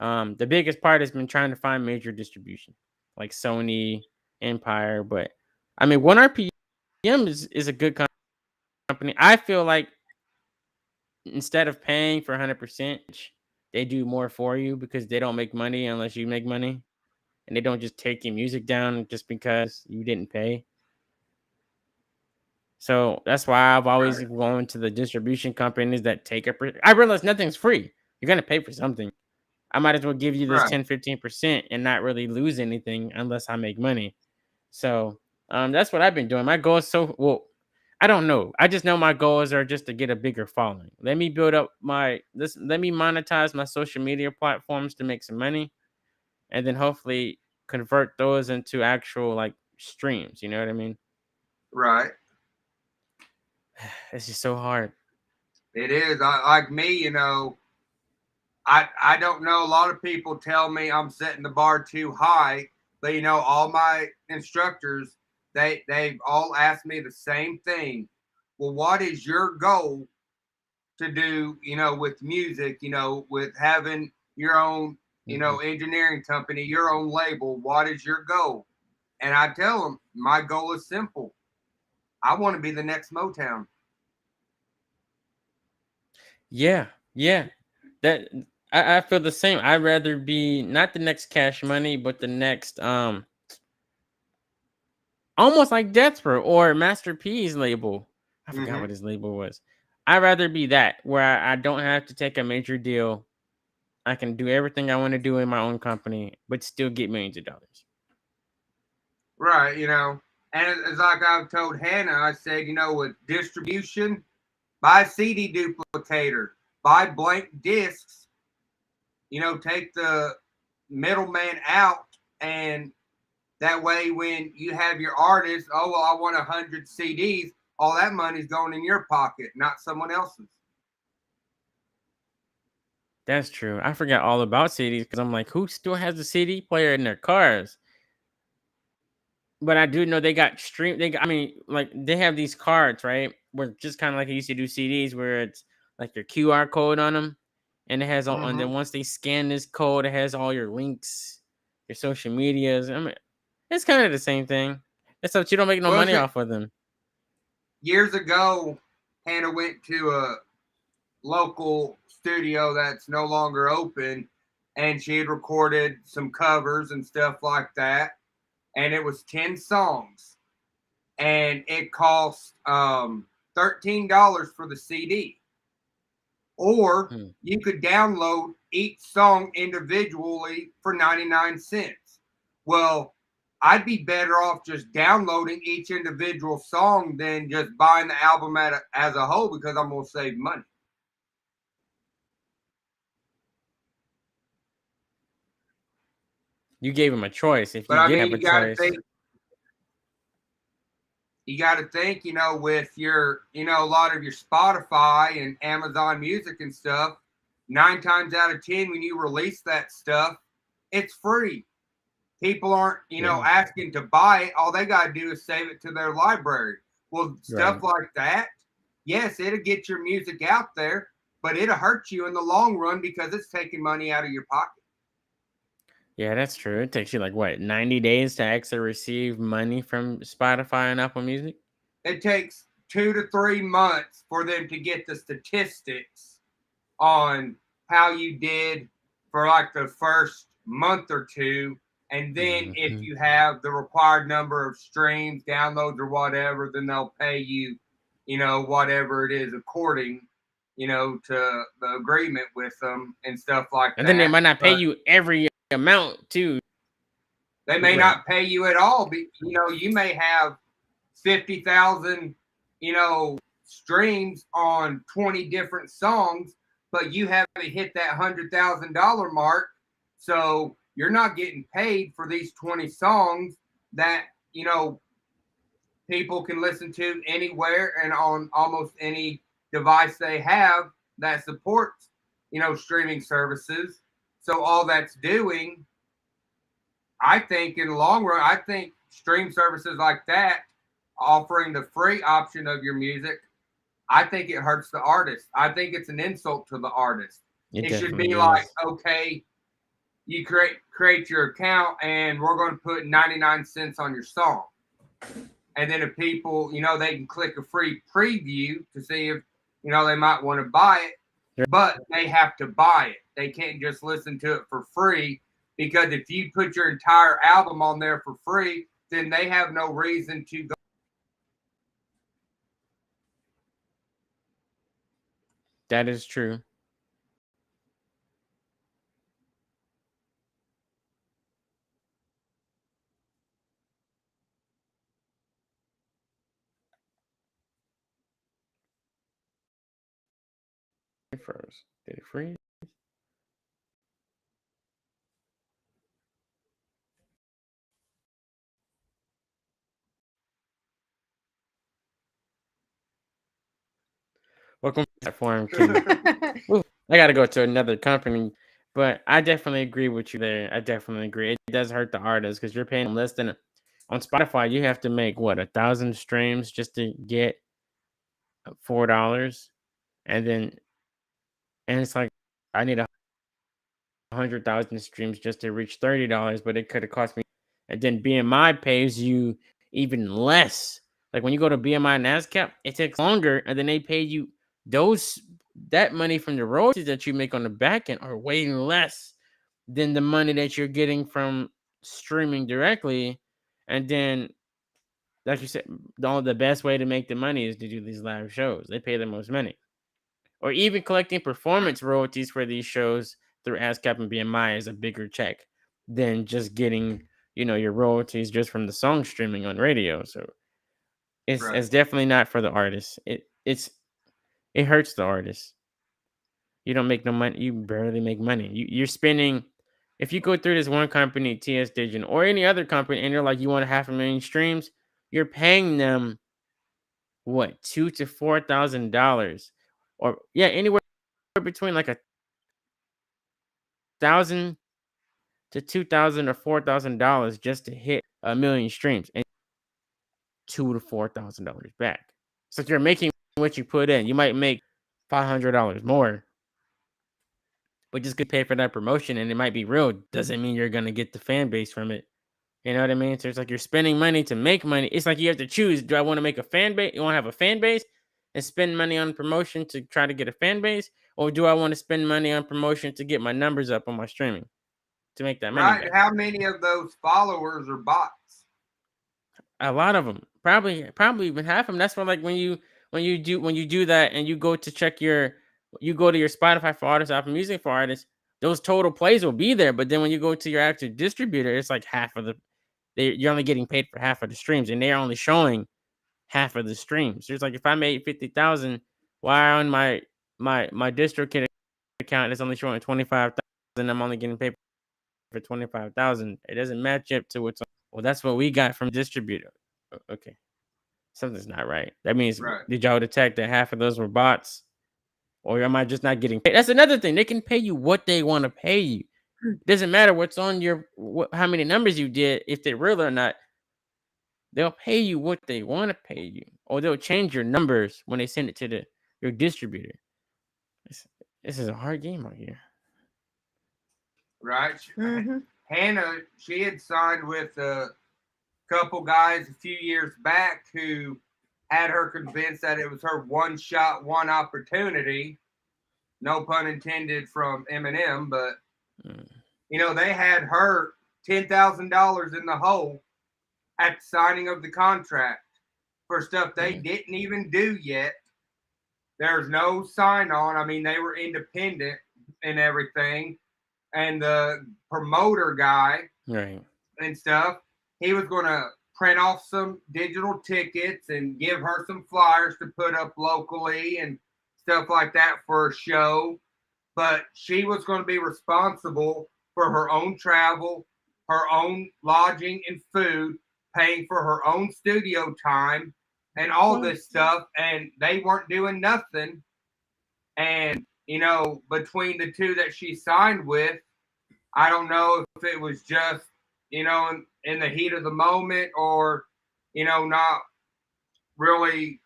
The biggest part has been trying to find major distribution, like Sony, Empire. But I mean, 1 RPM is a good company. I feel like instead of paying for 100%, they do more for you because they don't make money unless you make money, and they don't just take your music down just because you didn't pay. So that's why I've always Right. gone to the distribution companies that take I realize nothing's free. You're gonna pay for something. I might as well give you this Right. 10, 15% and not really lose anything unless I make money. So That's what I've been doing. My goal is so well. I don't know. I just know my goals are just to get a bigger following. Let me build up my this. Let me monetize my social media platforms to make some money, and then hopefully convert those into actual like streams. You know what I mean? Right. It's just so hard. It is. Like me, I don't know. A lot of people tell me I'm setting the bar too high, but all my instructors, they've all asked me the same thing. Well, what is your goal to do? With music, with having your own, Hmm. engineering company, your own label. What is your goal? And I tell them my goal is simple. I want to be the next Motown. Yeah, yeah. That I feel the same. I'd rather be not the next Cash Money, but the next almost like Death Row or Master P's label. I forgot Hmm. what his label was. I'd rather be that where I don't have to take a major deal. I can do everything I want to do in my own company, but still get millions of dollars. Right. And it's like I've told Hannah, I said, with distribution, buy CD duplicator, buy blank discs, take the middleman out. And that way, when you have your artist, oh, well, I want 100 CDs, all that money's going in your pocket, not someone else's. That's true. I forgot all about CDs because I'm like, who still has a CD player in their cars? But I do know they got stream. I mean, like they have these cards, right? Where just kind of like I used to do CDs, where it's like your QR code on them, and it has all. And Hmm. then once they scan this code, it has all your links, your social medias. I mean, it's kind of the same thing, except you don't make no Was money it off of them. years ago? Hannah went to a local studio that's no longer open, and she had recorded some covers and stuff like that. And it was 10 songs, and it cost $13 for the CD. Or Hmm. you could download each song individually for 99 cents. Well, I'd be better off just downloading each individual song than just buying the album as a whole because I'm going to save money. You gave him a choice. If But you I did mean, have a choice, you got to think, with your, a lot of your Spotify and Amazon Music and stuff, 9 times out of 10, when you release that stuff, it's free. People aren't, yeah, asking to buy it. All they got to do is save it to their library. Well, stuff right. like that, yes, it'll get your music out there, but it'll hurt you in the long run because it's taking money out of your pocket. Yeah, that's true. It takes you like what 90 days to actually receive money from Spotify and Apple Music. It takes 2 to 3 months for them to get the statistics on how you did for like the first month or two. And then if Mhm. you have the required number of streams, downloads, or whatever, then they'll pay you, whatever it is according, to the agreement with them and stuff like And then they that. might not pay But you every amount too. they may Like, not pay you at all. You may have 50,000, streams on 20 different songs, but you haven't hit that $100,000 mark. So you're not getting paid for these 20 songs that, people can listen to anywhere and on almost any device they have that supports, streaming services. So all that's doing, I think in the long run, I think stream services like that offering the free option of your music, I think it hurts the artist. I think it's an insult to the artist. it It should be definitely like, is. okay, you create your account and we're going to put 99 cents on your song. And then if people, they can click a free preview to see if, they might want to buy it, but they have to buy it. They can't just listen to it for free because if you put your entire album on there for free, then they have no reason to go. That is true. froze. Did it freeze? Welcome to the platform, Kim. I got to go to another company, but I definitely agree with you there. I definitely agree. It does hurt the artist because you're paying less than on Spotify. You have to make what 1,000 streams just to get $4, and then it's like I need 100,000 streams just to reach $30, but it could have cost me. And then BMI pays you even less. Like when you go to BMI and NASCAP, it takes longer, and then they pay you that money from the royalties that you make on the back end are way less than the money that you're getting from streaming directly. And then, like you said, the best way to make the money is to do these live shows. They pay the most money. Or even collecting performance royalties for these shows through ASCAP and BMI is a bigger check than just getting, your royalties just from the song streaming on radio. So it's definitely not for the artist. It hurts the artist. You don't make no money. You barely make money. You're spending. If you go through this one company, TS Digital, or any other company, and you're like, you want 500,000 streams, you're paying them what, $2,000 to $4,000, or anywhere between like 1,000 to 2,000 or $4,000 just to hit 1,000,000 streams, and $2,000 to $4,000 back. So you're making what you put in. You might make $500 more, but just could pay for that promotion, and it might be real. Doesn't mean you're gonna get the fan base from it. You know what I mean? So it's like you're spending money to make money. It's like you have to choose. Do I want to make a fan base? You want to have a fan base and spend money on promotion to try to get a fan base? Or do I want to spend money on promotion to get my numbers up on my streaming to make that money back? How many of those followers are bots? A lot of them. Probably even half of them. That's why, like, when you do that and you go to check you go to your Spotify for artists, Apple Music for artists, those total plays will be there. But then when you go to your actual distributor, it's like half of you're only getting paid for half of the streams, and they're only showing half of the streams. It's like if I made 50,000, why on my DistroKid account is only showing 25,000? I'm only getting paid for 25,000. It doesn't match up to what's on. Well, that's what we got from distributor. Okay, something's not right. That means Did y'all detect that half of those were bots, or am I just not getting paid? That's another thing. They can pay you what they want to pay you. It doesn't matter what's on how many numbers you did, if they're real or not. They'll pay you what they want to pay you, or they'll change your numbers when they send it to your distributor. This is a hard game out here. Right. Mm-hmm. Hannah, she had signed with a couple guys a few years back who had her convinced that it was her one shot, one opportunity. No pun intended from Eminem, but they had her $10,000 in the hole at the signing of the contract for stuff they didn't even do yet. There's no sign on. I mean, they were independent and everything. And the promoter guy and stuff, he was going to print off some digital tickets and give her some flyers to put up locally and stuff like that for a show. But she was going to be responsible for her own travel, her own lodging and food, paying for her own studio time and all this stuff. And they weren't doing nothing. And, between the two that she signed with, I don't know if it was just, in the heat of the moment or, not really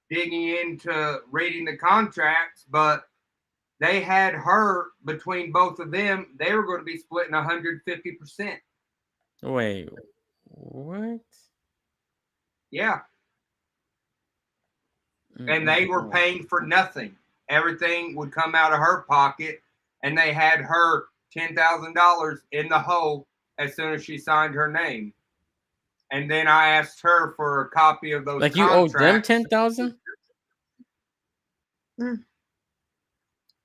digging into reading the contracts, but they had her, between both of them, they were going to be splitting 150%. Wait, what? Yeah. And they were paying for nothing. Everything would come out of her pocket, and they had her $10,000 in the hole as soon as she signed her name. And then I asked her for a copy of those. Like you owed them 10,000?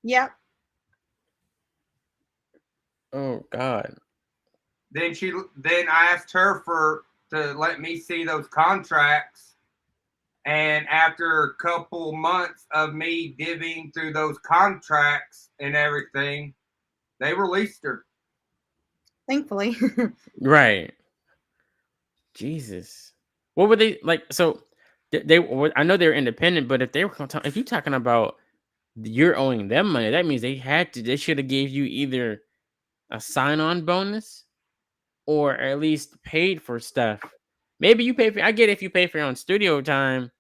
Yep. Oh God. Then I asked her to let me see those contracts, And after a couple months of me divvying through those contracts and everything, they released her. Thankfully. Right. Jesus. What were they like? So I know they're independent, but if they were if you're talking about you're owing them money, that means they should have gave you either a sign-on bonus or at least paid for stuff. Maybe you pay for I get if you pay for your own studio time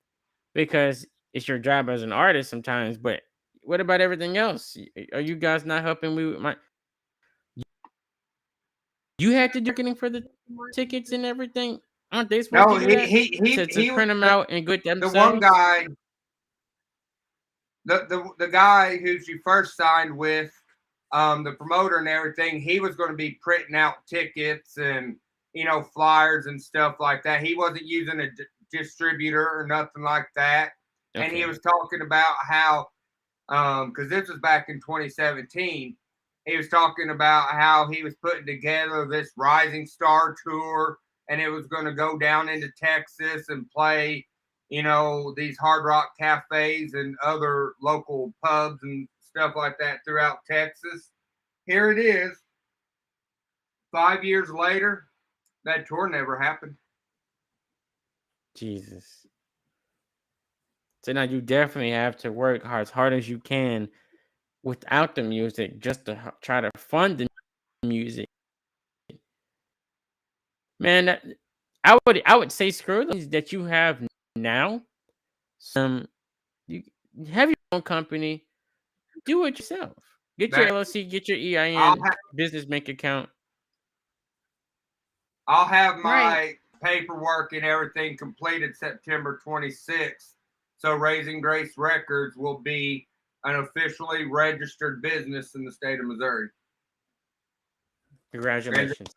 because it's your job as an artist sometimes, but what about everything else? Are you guys not helping me with my you had to do marketing for the tickets and everything? Aren't they supposed to No, do that? To he was print them out and get the one themselves? guy, the guy who she first signed with, the promoter and everything. He was going to be printing out tickets and flyers and stuff like that. He wasn't using a distributor or nothing like that. And he Okay. was talking about how, because this was back in 2017, he was talking about how he was putting together this Rising Star tour, and it was going to go down into Texas and play, these hard rock cafes and other local pubs and stuff like that throughout Texas. Here it is, 5 years later, that tour never happened. Jesus. So now you definitely have to work as hard as you can without the music just to try to fund the music. Man, I would say screw those that you have now. You have your own company, do it yourself. Get your That LLC, get your I'll EIN, have, business bank account. I'll have Right. my paperwork and everything completed September 26th. So Raising Grace Records will be an officially registered business in the state of Missouri. And Congratulations.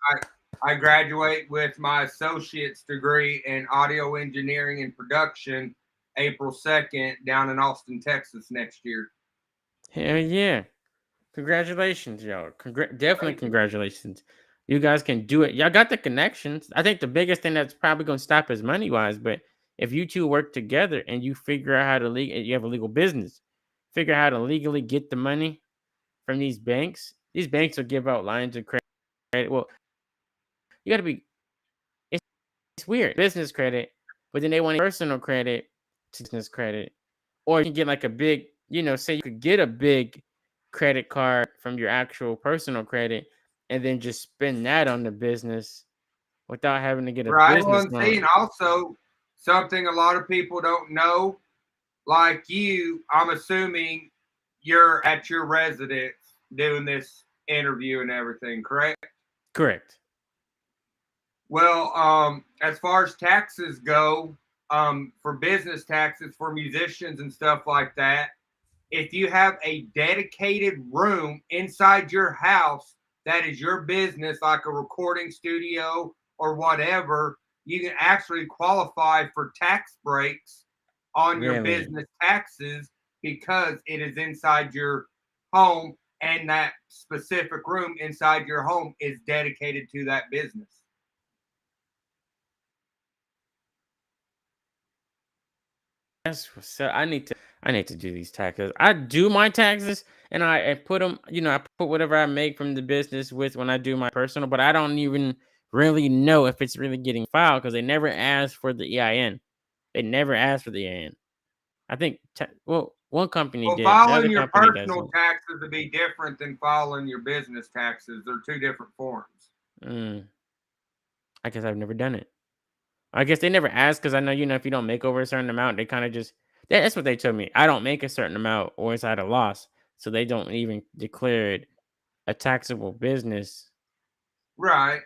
I graduate with my associate's degree in audio engineering and production April 2nd down in Austin, Texas next year. Hell yeah. Congratulations, y'all. Definitely Thank you. congratulations. You guys can do it. Y'all got the connections. I think the biggest thing that's probably going to stop is money wise, but if you two work together and you figure out how to you have a legal business, figure out how to legally get the money from these banks will give out lines of credit. Well, you got to be, it's weird. Business credit, but then they want personal credit to business credit. Or you can get like a big, say you could get a big credit card from your actual personal credit and then just spend that on the business without having to get a Right. Well, business and seeing loan. also something a lot of people don't know, like you, I'm assuming you're at your residence doing this interview and everything, correct? Correct. Well, as far as taxes go, for business taxes for musicians and stuff like that, if you have a dedicated room inside your house that is your business, like a recording studio or whatever, you can actually qualify for tax breaks on your Really? business taxes because it is inside your home and that specific room inside your home is dedicated to that business. That's what's up. I need to do these taxes. I do my taxes and I put them, I put whatever I make from the business with when I do my personal, but I don't even really know if it's really getting filed because they never asked for the EIN. They never asked for the EIN. I think, well, one company Well, did. The other filing your company personal doesn't. taxes would be different than filing your business taxes. They're two different forms. Mm, I guess I've never done it. I guess they never asked because I know, if you don't make over a certain amount, they kind of just, that's what they told me. I don't make a certain amount or it's at a loss. So they don't even declare it a taxable business. Right.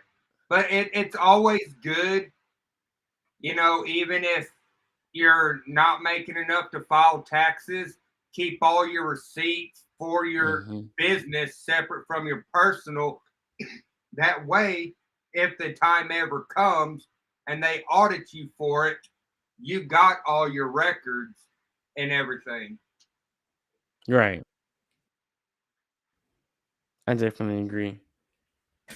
But it's always good, even if you're not making enough to file taxes, keep all your receipts for your Hmm. business separate from your personal. That way, if the time ever comes and they audit you for it, you got all your records and everything. Right. I definitely agree.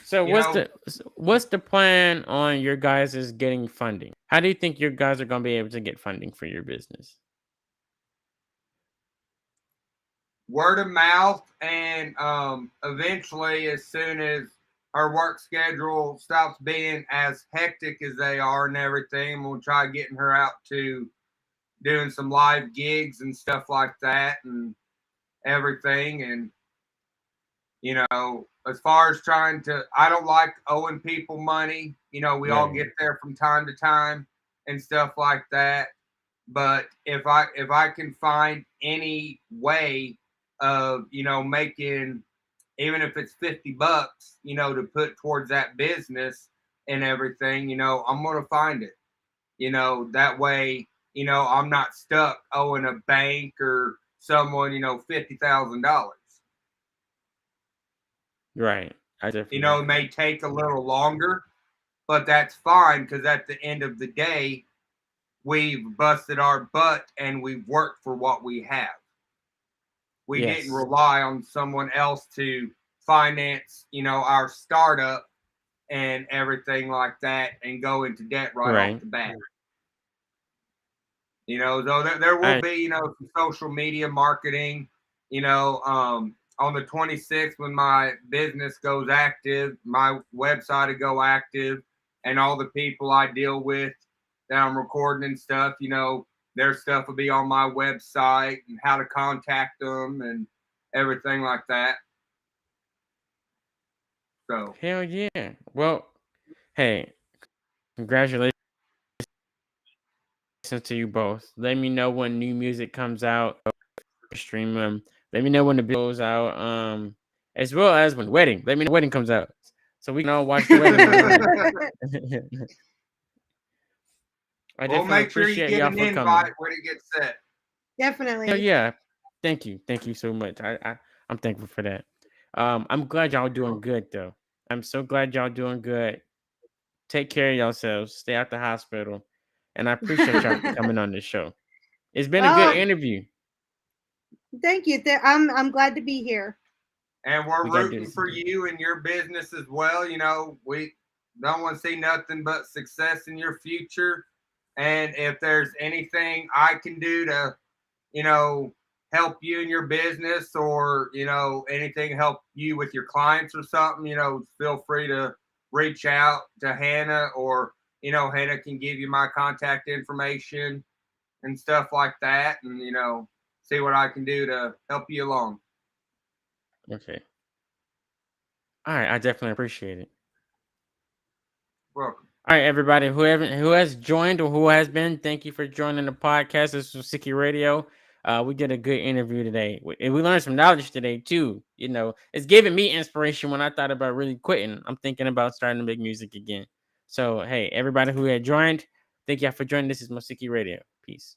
So You know, what's the plan on your guys' is getting funding? How do you think your guys are gonna be able to get funding for your business? word of mouth, and eventually, as soon as our work schedule stops being as hectic as they are and everything, we'll try getting her out to doing some live gigs and stuff like that and everything. And as far as trying to, I don't like owing people money. We all Right. get there from time to time and stuff like that. But if I can find any way of making, even if it's $50, to put towards that business and everything, I'm gonna find it. That way, I'm not stuck owing a bank or someone, $50,000. Right. I definitely It agree. may take a little longer, but that's fine because at the end of the day, we've busted our butt and we've worked for what we have. We didn't Yes. rely on someone else to finance, our startup and everything like that and go into debt right off Right. the bat. Though there will I be, some social media marketing, on the 26th when my business goes active, my website will go active, and all the people I deal with that I'm recording and stuff, their stuff will be on my website and how to contact them and everything like that. So, hell yeah. Well, hey, congratulations to you both. Let me know when new music comes out. Stream them. Let me know when the bill goes out. As well as when wedding. Let me know when the wedding comes out, so we can all watch the wedding online. I we'll definitely make sure you appreciate get y'all an for invite coming. when it gets set. Hell Definitely. yeah. Thank you so much. I'm thankful for that. I'm glad y'all doing good though. I'm so glad y'all doing good. Take care of yourselves. Stay out the hospital, and I appreciate y'all for coming on this show. It's been a good Well, interview. thank you. I'm glad to be here. And we're We gotta do rooting this for again. you and your business as well. We don't want to see nothing but success in your future. And if there's anything I can do to, you know, help you in your business or, anything help you with your clients or something, feel free to reach out to Hannah or, Hannah can give you my contact information and stuff like that and, see what I can do to help you along. Okay. All right. I definitely appreciate it. Welcome. All right, everybody, who has joined or who has been, thank you for joining the podcast. This is Mousiki Radio. We did a good interview today, and we learned some knowledge today too. It's giving me inspiration when I thought about really quitting. I'm thinking about starting to make music again. So, hey, everybody who had joined, thank y'all for joining. This is Mousiki Radio. Peace.